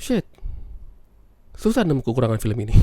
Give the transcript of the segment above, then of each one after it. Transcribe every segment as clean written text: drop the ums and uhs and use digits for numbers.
shit, susah nemu kekurangan film ini.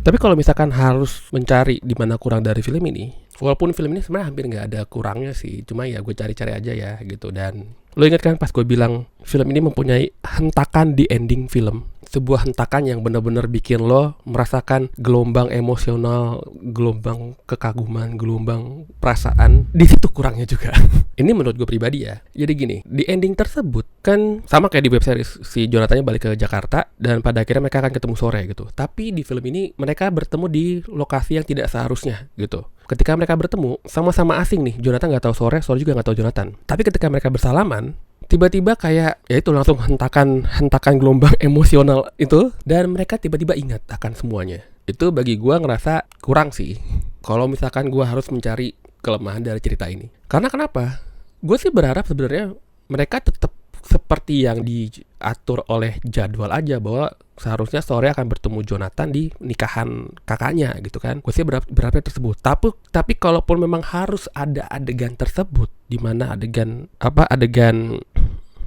Tapi kalau misalkan harus mencari di mana kurang dari film ini, walaupun film ini sebenarnya hampir nggak ada kurangnya sih, cuma ya gue cari-cari aja ya gitu. Dan lo ingat kan pas gue bilang film ini mempunyai hentakan di ending film, sebuah hentakan yang benar-benar bikin lo merasakan gelombang emosional, gelombang kekaguman, gelombang perasaan. Di situ kurangnya juga. Ini menurut gue pribadi ya. Jadi gini, di ending tersebut kan sama kayak di web series, si Jonathan balik ke Jakarta dan pada akhirnya mereka akan ketemu sore gitu. Tapi di film ini mereka bertemu di lokasi yang tidak seharusnya gitu. Ketika mereka bertemu, sama-sama asing nih. Jonathan nggak tahu sore juga nggak tahu Jonathan. Tapi ketika mereka bersalaman, tiba-tiba kayak ya itu langsung hentakan gelombang emosional itu, dan mereka tiba-tiba ingat akan semuanya. Itu bagi gue ngerasa kurang sih kalau misalkan gue harus mencari kelemahan dari cerita ini. Karena kenapa? Gue sih berharap sebenarnya mereka tetap seperti yang diatur oleh jadwal aja, bahwa seharusnya sore akan bertemu Jonathan di nikahan kakaknya gitu kan. Gue sih berharapnya tersebut. Tapi kalaupun memang harus ada adegan tersebut, di mana adegan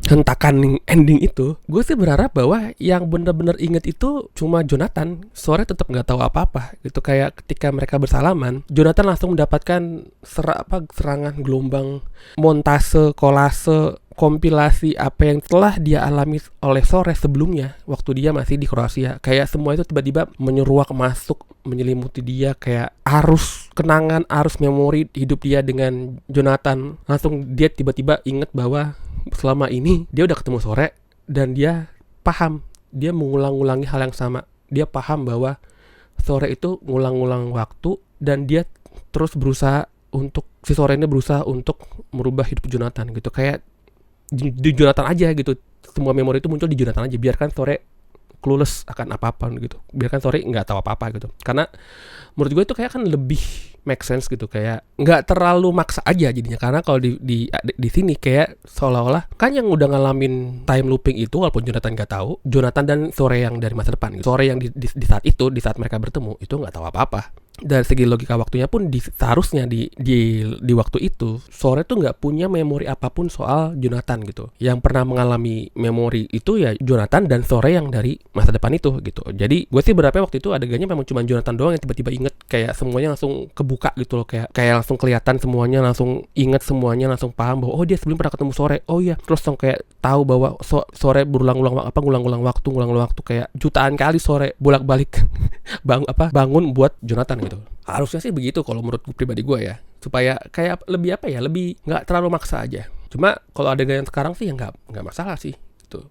hentakan ending itu, gue sih berharap bahwa yang benar-benar inget itu cuma Jonathan. Sore tetap nggak tahu apa-apa gitu. Kayak ketika mereka bersalaman, Jonathan langsung mendapatkan serangan gelombang, montase, kolase, kompilasi apa yang telah dia alami oleh Sore sebelumnya waktu dia masih di Kroasia. Kayak semua itu tiba-tiba menyeruak masuk, menyelimuti dia, kayak arus kenangan, arus memori hidup dia dengan Jonathan. Langsung dia tiba-tiba inget bahwa selama ini dia udah ketemu Sore, dan dia paham, dia mengulang-ulangi hal yang sama. Dia paham bahwa Sore itu ngulang-ulang waktu, dan dia terus berusaha untuk, si Sore ini berusaha untuk merubah hidup Jonathan gitu. Kayak di Jonathan aja gitu, semua memori itu muncul di Jonathan aja. Biarkan Sore clueless akan apa-apa gitu, biarkan Sore nggak tahu apa-apa gitu. Karena menurut gue itu kayak kan lebih make sense gitu, kayak nggak terlalu maksa aja jadinya. Karena kalau di sini kayak seolah-olah kan yang udah ngalamin time looping itu, walaupun Jonathan nggak tahu, Jonathan dan Sore yang dari masa depan gitu. Sore yang di saat itu, di saat mereka bertemu itu nggak tahu apa-apa. Dari segi logika waktunya pun seharusnya di waktu itu Sore tuh nggak punya memori apapun soal Jonathan gitu. Yang pernah mengalami memori itu ya Jonathan dan Sore yang dari masa depan itu gitu. Jadi gue sih berharapnya waktu itu adegannya memang cuma Jonathan doang yang tiba-tiba inget, kayak semuanya langsung kebuka gitu loh, kayak langsung kelihatan semuanya, langsung inget semuanya, langsung paham bahwa oh dia sebelum pernah ketemu Sore, oh iya, terus langsung kayak tahu bahwa Sore ngulang-ulang waktu kayak jutaan kali Sore bolak-balik bangun buat Jonathan gitu. Harusnya sih begitu kalau menurut pribadi gue ya, supaya kayak lebih lebih nggak terlalu maksa aja. Cuma kalau adegan yang sekarang sih ya nggak masalah sih gitu.